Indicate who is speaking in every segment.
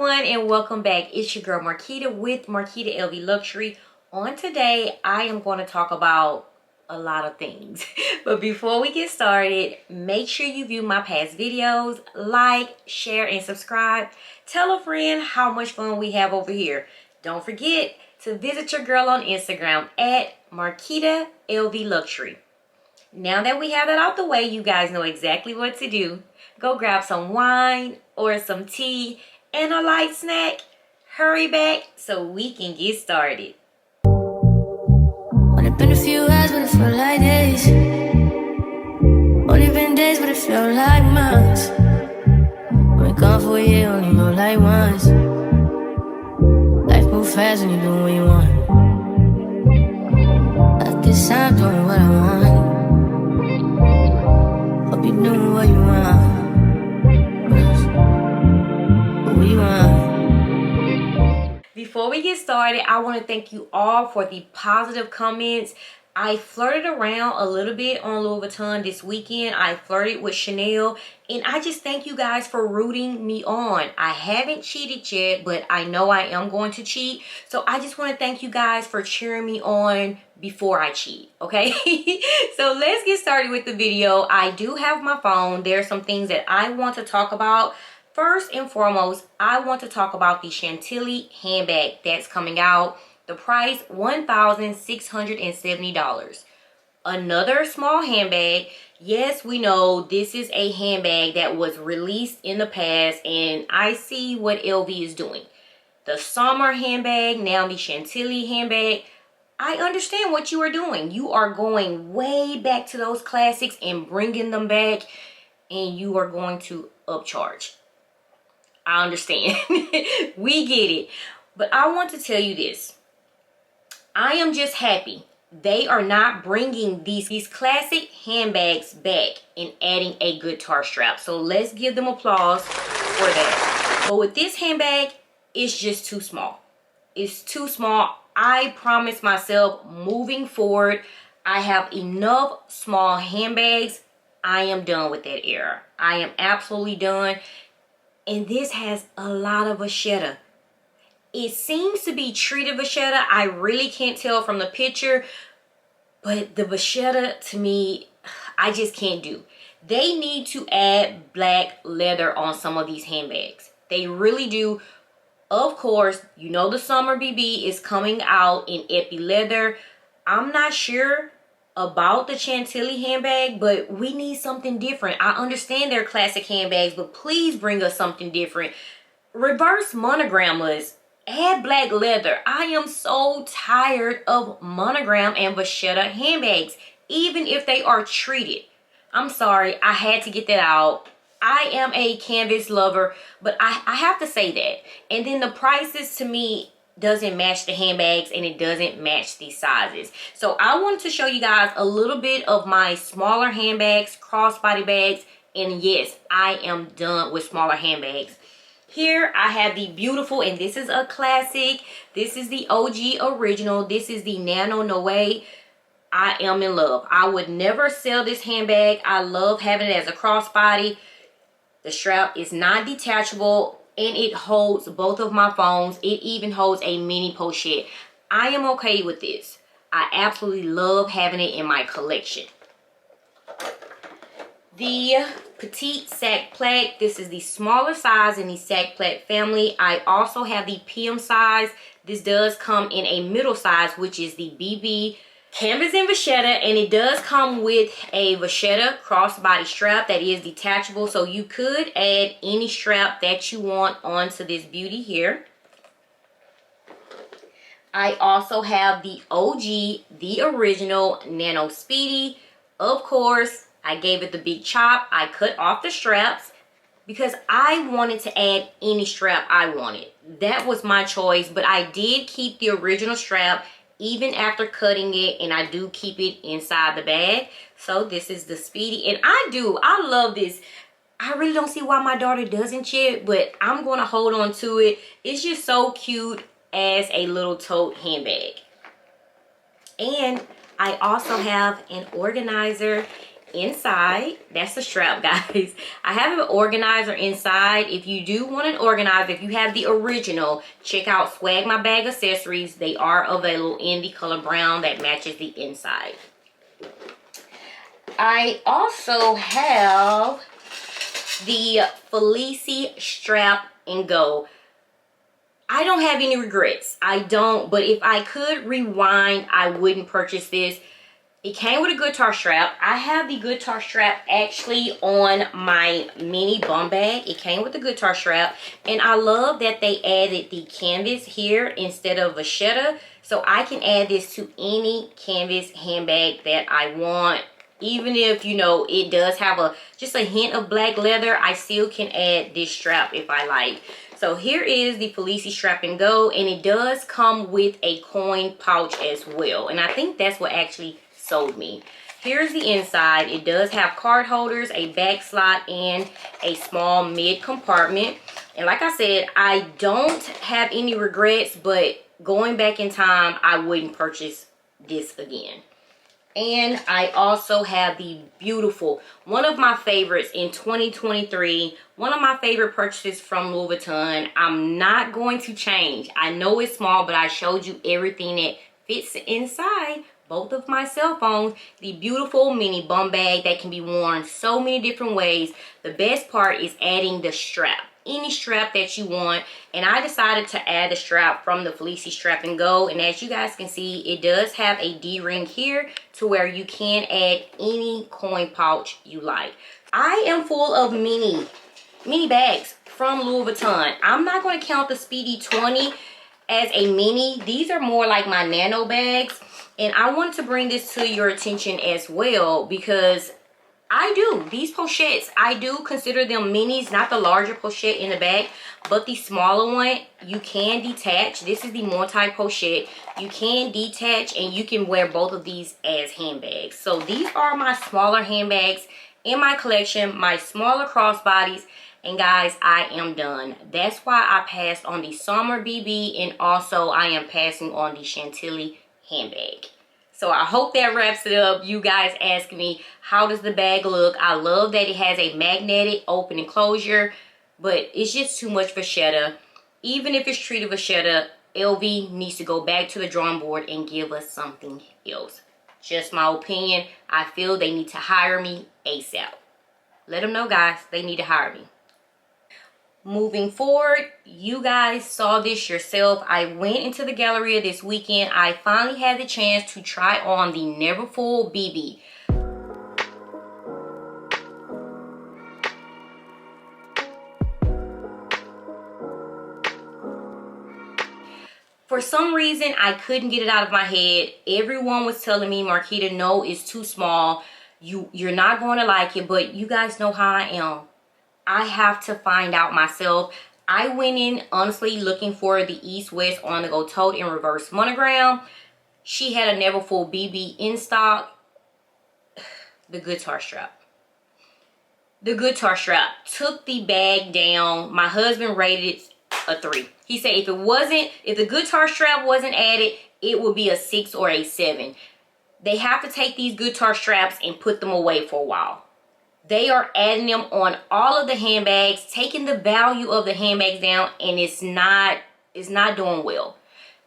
Speaker 1: everyone, and welcome back. It's your girl Marquita with Marquita LV Luxury. On today, I am going to talk about a lot of things. But before we get started, make sure you view my past videos, like, share, and subscribe. Tell a friend how much fun we have over here. Don't forget to visit your girl on Instagram at Marquita LV Luxury. Now that we have that out the way, you guys know exactly what to do. Go grab some wine or some tea and a light snack. Hurry back so we can get started.
Speaker 2: Only been a few hours, but it felt like days. Only been days, but it felt like months. Been gone for a year, only know like once. Life moves fast when you do what you want. At this time, doing what I want. Hope you doing what you want. What you want.
Speaker 1: Before we get started, I want to thank you all for the positive comments. I flirted around a little bit on Louis Vuitton this weekend. I flirted with Chanel, and I just thank you guys for rooting me on. I haven't cheated yet, but I know I am going to cheat. So I just want to thank you guys for cheering me on before I cheat, okay? So let's get started with the video. I do have my phone. There are some things that I want to talk about. First and foremost, I want to talk about the Chantilly handbag that's coming out. The price, $1,670. Another small handbag. Yes, we know this is a handbag that was released in the past, and I see what LV is doing. The summer handbag, now the Chantilly handbag. I understand what you are doing. You are going way back to those classics and bringing them back, and you are going to upcharge. I understand. We get it. But I want to tell you this. I am just happy they are not bringing these classic handbags back and adding a guitar strap. So let's give them applause for that. But with this handbag, it's just too small. It's too small. I promised myself moving forward, I have enough small handbags. I am done with that era. I am absolutely done. And this has a lot of vachetta. It seems to be treated vachetta. I really can't tell from the picture. But the vachetta, to me, I just can't do. They need to add black leather on some of these handbags. They really do. Of course, you know the Summer BB is coming out in epi leather. I'm not sure about the Chantilly handbag, but we need something different. I understand they're classic handbags, but please bring us something different. Reverse monogrammers, add black leather. I am so tired of monogram and vachetta handbags, even if they are treated. I'm sorry, I had to get that out. I am a canvas lover, but I have to say that. And then the prices, to me, doesn't match the handbags, and it doesn't match the sizes. So I wanted to show you guys a little bit of my smaller handbags, crossbody bags, and yes, I am done with smaller handbags. Here I have the beautiful, and this is a classic. This is the OG original. This is the Nano Noe. I am in love. I would never sell this handbag. I love having it as a crossbody. The strap is non-detachable, and it holds both of my phones. It even holds a mini pochette. I am okay with this. I absolutely love having it in my collection. The Petite Sac Plaque. This is the smaller size in the Sac Plaque family. I also have the PM size. This does come in a middle size, which is the BB canvas and vachetta, and it does come with a vachetta crossbody strap that is detachable, so you could add any strap that you want onto this beauty here. I also have the OG, the original Nano Speedy. Of course, I gave it the big chop. I cut off the straps because I wanted to add any strap I wanted. That was my choice, but I did keep the original strap even after cutting it, and I do keep it inside the bag. So this is the Speedy, and I love this. I really don't see why my daughter doesn't yet, but I'm going to hold on to it. It's just so cute as a little tote handbag. And I also have an organizer, inside, that's the strap, guys. I have an organizer inside. If you do want an organizer, if you have the original, check out Swag My Bag accessories. They are available in the color brown that matches the inside. I also have the Felici strap and go. I don't have any regrets. I don't, but if I could rewind, I wouldn't purchase this. It came with a guitar strap. I have the guitar strap actually on my mini bum bag. It came with the guitar strap. And I love that they added the canvas here instead of vachetta. So I can add this to any canvas handbag that I want. Even if, you know, it does have just a hint of black leather, I still can add this strap if I like. So here is the Felici strap and go. And it does come with a coin pouch as well. And I think that's what actually sold me. Here's the inside. It does have card holders, a back slot, and a small mid compartment. And like I said, I don't have any regrets, but going back in time, I wouldn't purchase this again. And I also have the beautiful, one of my favorites in 2023, one of my favorite purchases from Louis Vuitton. I'm not going to change. I know it's small, but I showed you everything that fits inside both of my cell phones. The beautiful mini bum bag that can be worn so many different ways. The best part is adding the strap. Any strap that you want. And I decided to add the strap from the Felici strap and go. And as you guys can see, it does have a D-ring here to where you can add any coin pouch you like. I am full of mini bags from Louis Vuitton. I'm not going to count the Speedy 20 as a mini. These are more like my nano bags. And I wanted to bring this to your attention as well because these pochettes, I do consider them minis, not the larger pochette in the back, but the smaller one, you can detach. This is the multi-pochette. You can detach and you can wear both of these as handbags. So these are my smaller handbags in my collection, my smaller crossbodies. And guys, I am done. That's why I passed on the Summer BB, and also I am passing on the Chantilly handbag. So I hope that wraps it up. You guys ask me, how does the bag look? I love that it has a magnetic open and closure, but it's just too much vachetta. Even if it's treated vachetta, LV needs to go back to the drawing board and give us something else. Just my opinion. I feel they need to hire me ASAP. Let them know, guys, they need to hire me. Moving forward, you guys saw this yourself. I went into the Galleria this weekend. I finally had the chance to try on the Neverfull BB. For some reason, I couldn't get it out of my head. Everyone was telling me, Marquita, no, it's too small. You're not going to like it, but you guys know how I am. I have to find out myself. I went in honestly looking for the East West on the go tote in reverse monogram. She had a Neverfull BB in stock. The guitar strap. The guitar strap took the bag down. My husband rated it a 3. He said if the guitar strap wasn't added, it would be a 6 or a 7. They have to take these guitar straps and put them away for a while. They are adding them on all of the handbags, taking the value of the handbags down, and it's not doing well.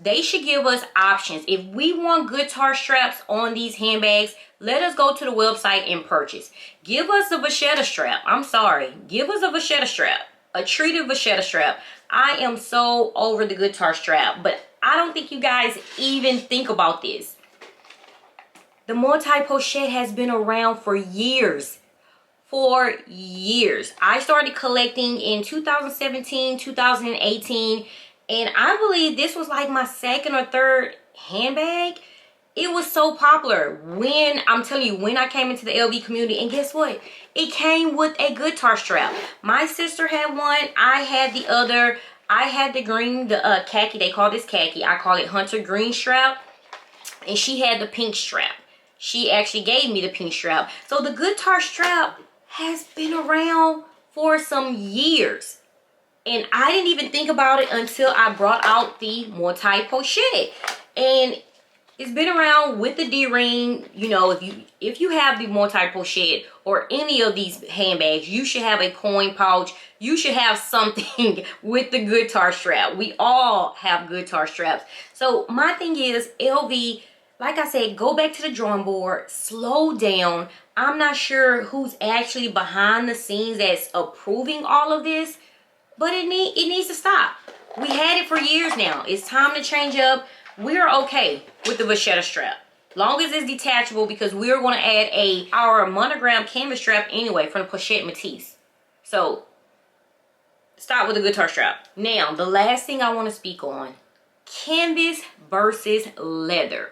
Speaker 1: They should give us options. If we want guitar straps on these handbags, let us go to the website and purchase. Give us a vachetta strap. I'm sorry. Give us a vachetta strap. A treated vachetta strap. I am so over the guitar strap, but I don't think you guys even think about this. The multi-pochette has been around for years. For years. I started collecting in 2017, 2018, and I believe this was like my second or third handbag. It was so popular when, I'm telling you, when I came into the LV community, and guess what? It came with a guitar strap. My sister had one, I had the other. I had the green, the khaki, they call this khaki. I call it hunter green strap, and she had the pink strap. She actually gave me the pink strap. So the guitar strap has been around for some years. And I didn't even think about it until I brought out the multi-pochette. And It's been around with the D-ring. You know, if you have the multi-pochette or any of these handbags, you should have a coin pouch. You should have something with the guitar strap. We all have guitar straps. So my thing is, LV, like I said, go back to the drawing board, slow down. I'm not sure who's actually behind the scenes that's approving all of this, but it needs to stop. We had it for years now. It's time to change up. We're okay with the vachetta strap, long as it's detachable, because we're going to add our monogram canvas strap anyway from the Pochette Matisse. So stop with the guitar strap. Now, the last thing I want to speak on, canvas versus leather.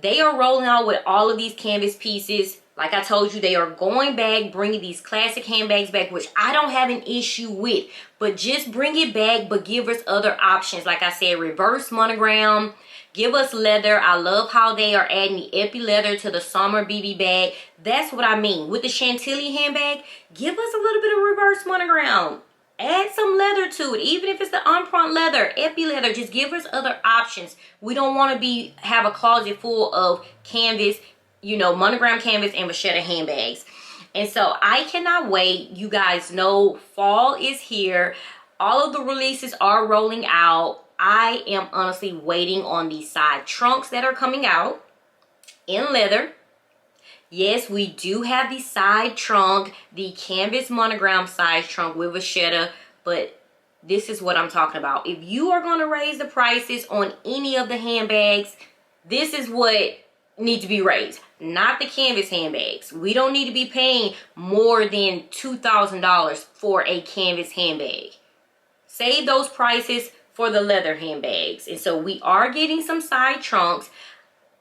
Speaker 1: They are rolling out with all of these canvas pieces. Like I told you, they are going back, bringing these classic handbags back, which I don't have an issue with. But just bring it back, but give us other options. Like I said, reverse monogram. Give us leather. I love how they are adding the epi leather to the summer BB bag. That's what I mean. With the Chantilly handbag, give us a little bit of reverse monogram. Add some leather to it, even if it's the unprint leather, epi leather. Just give us other options. We don't want to have a closet full of canvas, you know, monogram canvas and vachetta handbags. And so I cannot wait. You guys know fall is here. All of the releases are rolling out. I am honestly waiting on these side trunks that are coming out in leather. Yes, we do have the side trunk, the canvas monogram side trunk with vachetta, but this is what I'm talking about. If you are going to raise the prices on any of the handbags, this is what needs to be raised, not the canvas handbags. We don't need to be paying more than $2,000 for a canvas handbag. Save those prices for the leather handbags. And so we are getting some side trunks.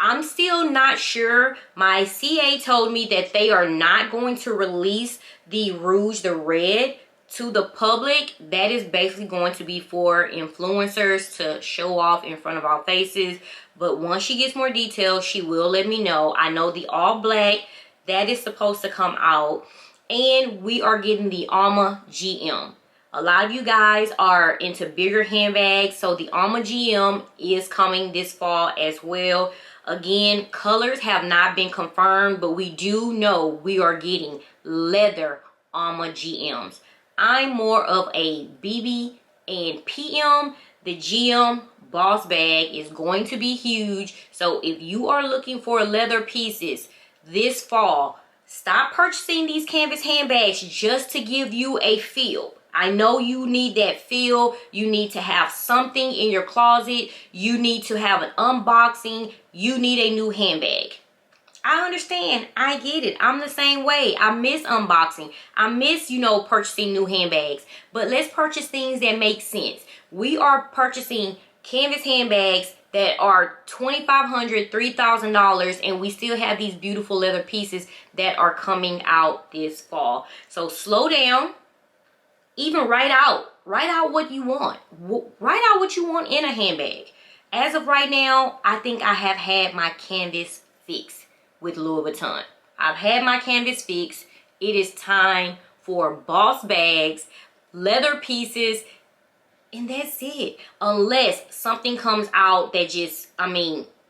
Speaker 1: I'm still not sure. My CA told me that they are not going to release the Rouge, the red, to the public. That is basically going to be for influencers to show off in front of our faces. But once she gets more details, she will let me know. I know the all black, that is supposed to come out. And we are getting the Alma GM. A lot of you guys are into bigger handbags, so the Alma GM is coming this fall as well. Again, colors have not been confirmed, but we do know we are getting leather Alma GMs. I'm more of a BB and PM. The GM Boss bag is going to be huge. So if you are looking for leather pieces this fall, stop purchasing these canvas handbags just to give you a feel. I know you need that feel. You need to have something in your closet. You need to have an unboxing. You need a new handbag. I understand. I get it. I'm the same way. I miss unboxing. I miss, you know, purchasing new handbags. But let's purchase things that make sense. We are purchasing canvas handbags that are $2,500, $3,000, and we still have these beautiful leather pieces that are coming out this fall. So slow down. Even write out what you want. Write out what you want in a handbag. As of right now, I think I have had my canvas fix with Louis Vuitton. I've had my canvas fix. It is time for boss bags, leather pieces, and that's it. Unless something comes out that just,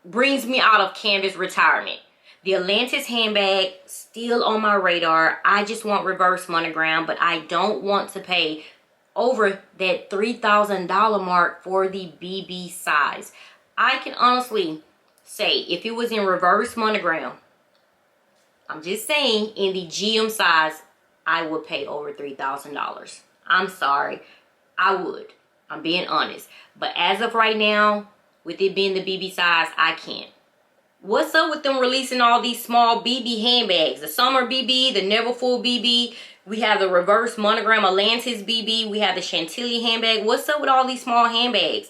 Speaker 1: brings me out of canvas retirement. The Atlantis handbag, still on my radar. I just want reverse monogram, but I don't want to pay over that $3,000 mark for the BB size. I can honestly say, if it was in reverse monogram, I'm just saying, in the GM size, I would pay over $3,000. I'm sorry. I would. I'm being honest. But as of right now, with it being the BB size, I can't. What's up with them releasing all these small BB handbags? The Summer BB, the Never Full BB. We have the reverse monogram Atlantis BB. We have the Chantilly handbag. What's up with all these small handbags?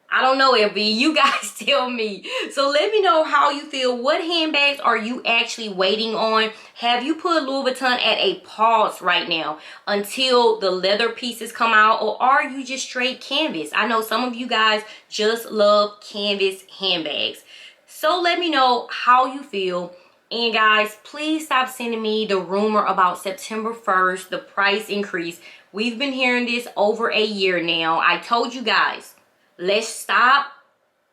Speaker 1: I don't know, LV. You guys tell me. So let me know how you feel. What handbags are you actually waiting on? Have you put Louis Vuitton at a pause right now until the leather pieces come out? Or are you just straight canvas? I know some of you guys just love canvas handbags. So let me know how you feel. And guys, please stop sending me the rumor about September 1st, the price increase. We've been hearing this over a year now. I told you guys, let's stop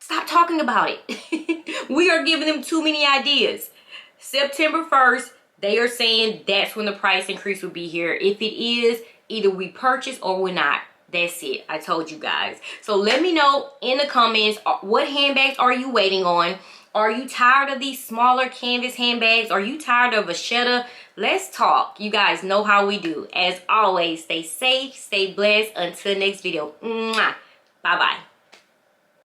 Speaker 1: Stop talking about it. We are giving them too many ideas. September 1st, they are saying that's when the price increase will be here. If it is, either we purchase or we're not. That's it. I told you guys. So let me know in the comments, what handbags are you waiting on? Are you tired of these smaller canvas handbags? Are you tired of vachetta? Let's talk. You guys know how we do. As always, stay safe, stay blessed. Until next video. Mwah. Bye-bye.